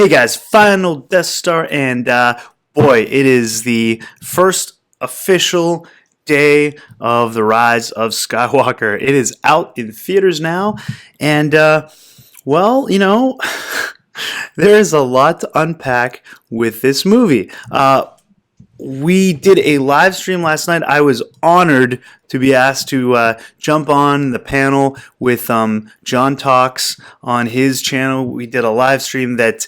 Hey guys, final Death Star, and boy, it is the first official day of the Rise of Skywalker. It is out in theaters now, and well, there is a lot to unpack with this movie. We did a live stream last night. I was honored to be asked to jump on the panel with John Talks on his channel. We did a live stream that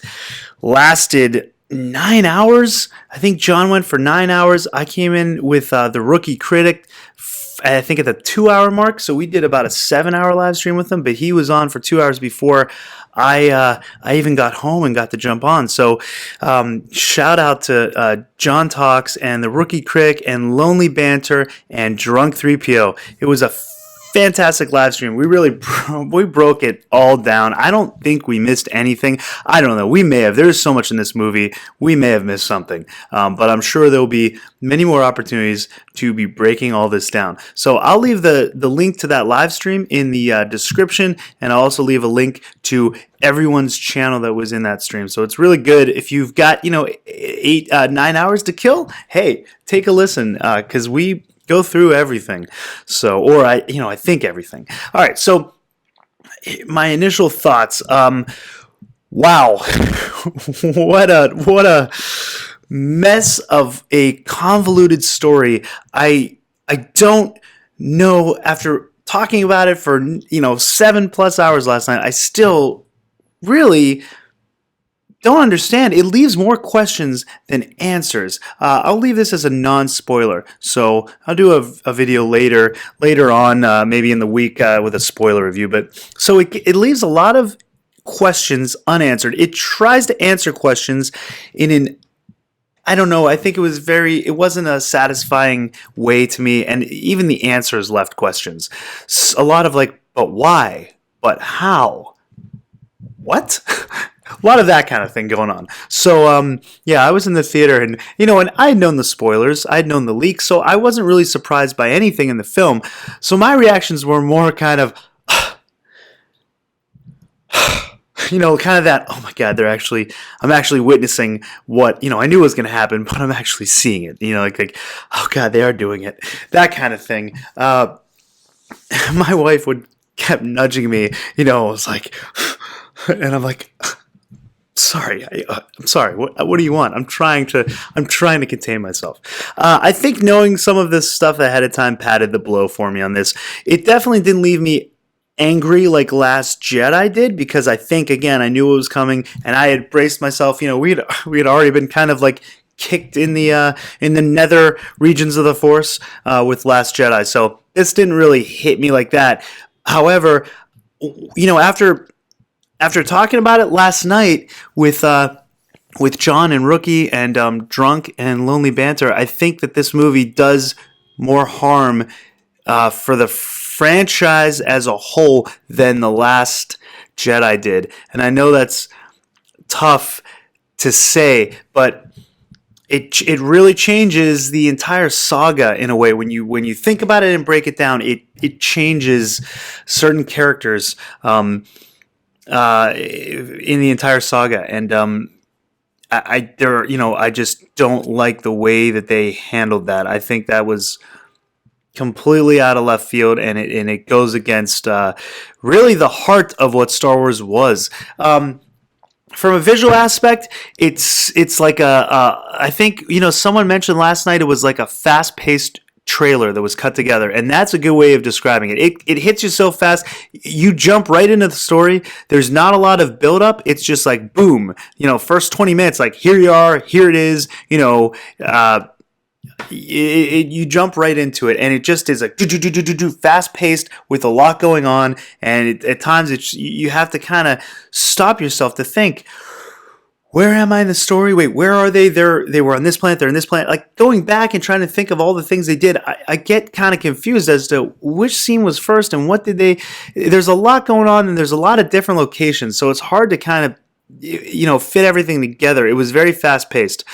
lasted 9 hours. I think John went for 9 hours. I came in with the rookie critic, I think at the 2 hour mark. So we did about a 7 hour live stream with him, but he was on for 2 hours before I even got home and got to jump on. So shout out to John Talks and the Rookie Crick and Lonely Banter and Drunk3PO. It was a fantastic live stream. We really we broke it all down. I don't think we missed anything. I don't know. We may have. There's so much in this movie. We may have missed something. But I'm sure there'll be many more opportunities to be breaking all this down. So I'll leave the link to that live stream in the description, and I'll also leave a link to everyone's channel that was in that stream. So it's really good if you've got 9 hours to kill. Hey, take a listen because we go through everything. So, or I think everything. All right. So my initial thoughts. Wow, what a mess of a convoluted story. I don't know. After talking about it for 7+ hours last night, I still really don't understand. It leaves more questions than answers. I'll leave this as a non-spoiler, so I'll do a video later on, maybe in the week with a spoiler review. But so it leaves a lot of questions unanswered. It tries to answer questions in an, I don't know, I think it wasn't a satisfying way to me, and even the answers left questions. A lot of like, but why? But how? What? A lot of that kind of thing going on. So, yeah, I was in the theater, and I had known the spoilers, I had known the leaks, so I wasn't really surprised by anything in the film. So my reactions were more kind of, kind of that, oh my God, I'm actually witnessing what, I knew was going to happen, but I'm actually seeing it. Like, oh God, they are doing it. That kind of thing. My wife kept nudging me, it was like, and I'm like, sorry, I'm sorry. What do you want? I'm trying to contain myself. I think knowing some of this stuff ahead of time padded the blow for me on this. It definitely didn't leave me angry like Last Jedi did, because I think, again, I knew it was coming and I had braced myself. We had already been kind of like kicked in the nether regions of the Force with Last Jedi, so this didn't really hit me like that. However, after talking about it last night with John and Rookie and Drunk and Lonely Banter, I think that this movie does more harm for the franchise as a whole than The Last Jedi did. And I know that's tough to say, but it really changes the entire saga in a way. When you think about it and break it down, it changes certain characters in the entire saga, and I just don't like the way that they handled that. I think that was completely out of left field, and it goes against really the heart of what Star Wars was. From a visual aspect, it's like I think someone mentioned last night it was like a fast-paced trailer that was cut together, and that's a good way of describing it. It hits you so fast, you jump right into the story. There's not a lot of build up. It's just like boom, first 20 minutes, like here you are, here it is, you jump right into it, and it just is like fast paced with a lot going on, and at times you have to kind of stop yourself to think, where am I in the story? Wait, where are they? They were on this planet. They're in this planet. Like, going back and trying to think of all the things they did, I get kind of confused as to which scene was first and what did they... There's a lot going on, and there's a lot of different locations, so it's hard to kind of, fit everything together. It was very fast-paced.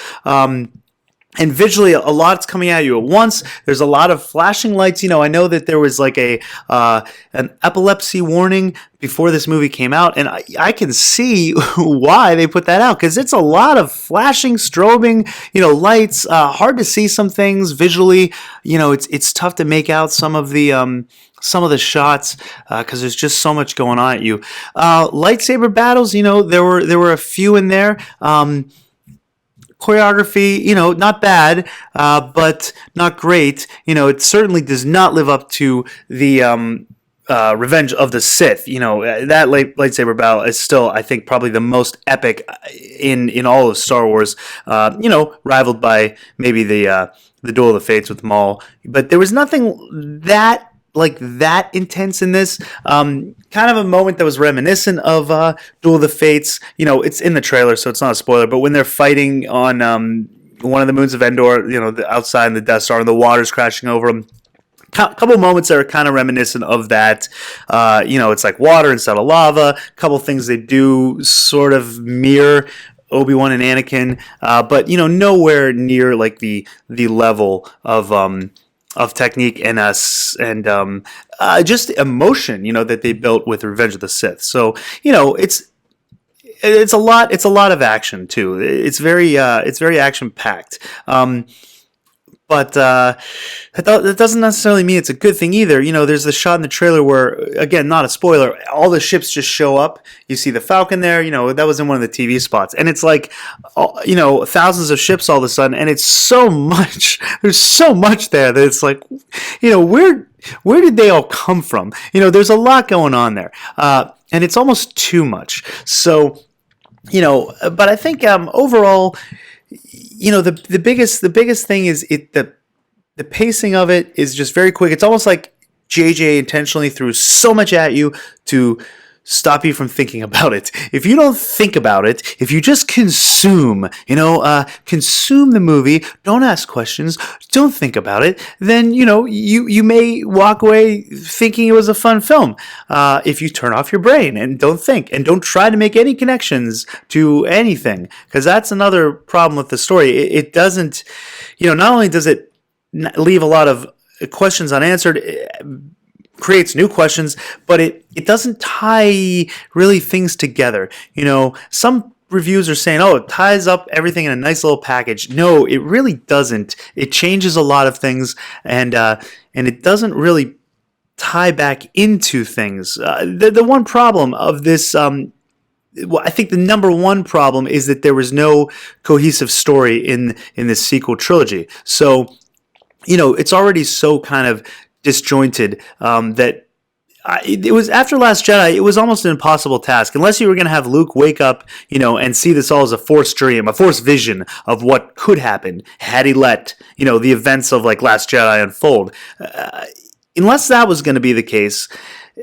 And visually, a lot's coming at you at once. There's a lot of flashing lights. I know that there was like an epilepsy warning before this movie came out, and I can see why they put that out, because it's a lot of flashing, strobing, lights. Hard to see some things visually. It's tough to make out some of the shots because there's just so much going on at you. Lightsaber battles, there were a few in there. Choreography, not bad, but not great. It certainly does not live up to the Revenge of the Sith. That lightsaber battle is still, I think, probably the most epic in all of Star Wars. Rivaled by maybe the Duel of the Fates with Maul, but there was nothing that intense in this. Kind of a moment that was reminiscent of Duel of the Fates. It's in the trailer, so it's not a spoiler, but when they're fighting on one of the moons of Endor, outside in the Death Star, and the water's crashing over them. Couple moments that are kind of reminiscent of that. It's like water instead of lava. Couple things they do sort of mirror Obi-Wan and Anakin, but nowhere near like the level of technique and just emotion, that they built with Revenge of the Sith. So, it's a lot of action too. It's very action packed. But that doesn't necessarily mean it's a good thing either. There's the shot in the trailer where, again, not a spoiler, all the ships just show up. You see the Falcon there, that was in one of the TV spots. And it's like, thousands of ships all of a sudden, and it's so much, there's so much there that it's like, where did they all come from? There's a lot going on there. And it's almost too much. So, but I think overall, the biggest thing is the pacing of it is just very quick. It's almost like JJ intentionally threw so much at you to stop you from thinking about it. If you don't think about it, if you just consume the movie, don't ask questions, don't think about it, then, you may walk away thinking it was a fun film. If you turn off your brain and don't think and don't try to make any connections to anything, because that's another problem with the story. It doesn't, not only does it leave a lot of questions unanswered, creates new questions, but it doesn't tie really things together. Some reviews are saying, it ties up everything in a nice little package. No, it really doesn't. It changes a lot of things, and it doesn't really tie back into things. The one problem of this, I think the number one problem is that there was no cohesive story in this sequel trilogy. So, it's already so kind of disjointed that it was, after Last Jedi, it was almost an impossible task, unless you were going to have Luke wake up, and see this all as a Force dream, a Force vision of what could happen had he let, the events of like Last Jedi unfold. Unless that was going to be the case,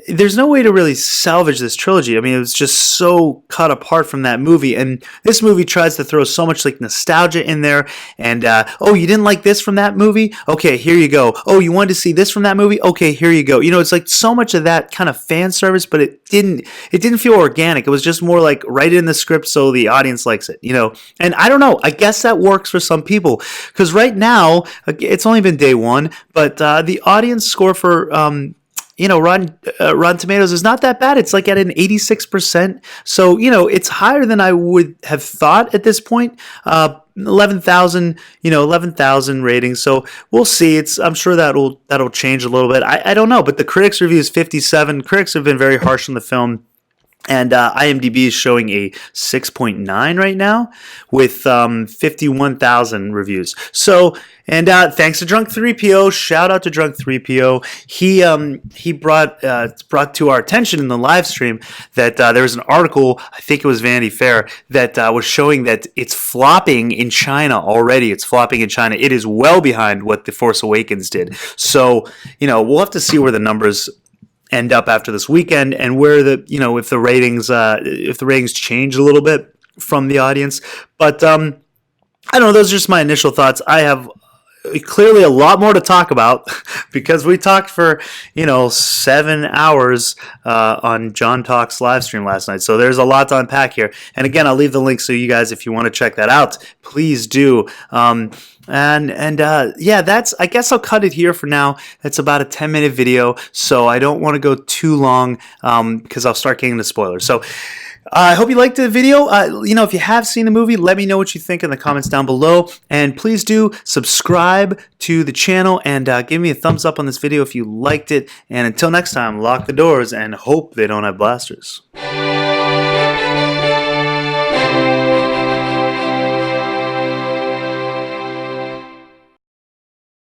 there's no way to really salvage this trilogy. I mean, it was just so cut apart from that movie, and this movie tries to throw so much like nostalgia in there, and you didn't like this from that movie? Okay, here you go. Oh, you wanted to see this from that movie? Okay, here you go. It's like so much of that kind of fan service, but it didn't feel organic. It was just more like write it in the script so the audience likes it, And I don't know, I guess that works for some people, because right now, it's only been day one, but the audience score for Rotten Tomatoes is not that bad. It's like at an 86%. So, it's higher than I would have thought at this point. 11,000 ratings. So we'll see. I'm sure that'll change a little bit. I don't know, but the critics review is 57. Critics have been very harsh on the film. And IMDb is showing a 6.9 right now with 51,000 reviews. So, and thanks to Drunk3PO. Shout out to Drunk3PO. He brought to our attention in the live stream that there was an article, I think it was Vanity Fair, that was showing that it's flopping in China already. It's flopping in China. It is well behind what The Force Awakens did. So, we'll have to see where the numbers end up after this weekend, and where if the ratings change a little bit from the audience. But I don't know, those are just my initial thoughts. I have clearly a lot more to talk about because we talked for 7 hours on John Talk's live stream last night. So there's a lot to unpack here. And again, I'll leave the link so you guys, if you want to check that out, please do. Yeah, I guess I'll cut it here for now. It's about a 10-minute video, so I don't want to go too long because I'll start getting into spoilers. So I hope you liked the video. If you have seen the movie, let me know what you think in the comments down below. And please do subscribe to the channel and give me a thumbs up on this video if you liked it. And until next time, lock the doors and hope they don't have blasters.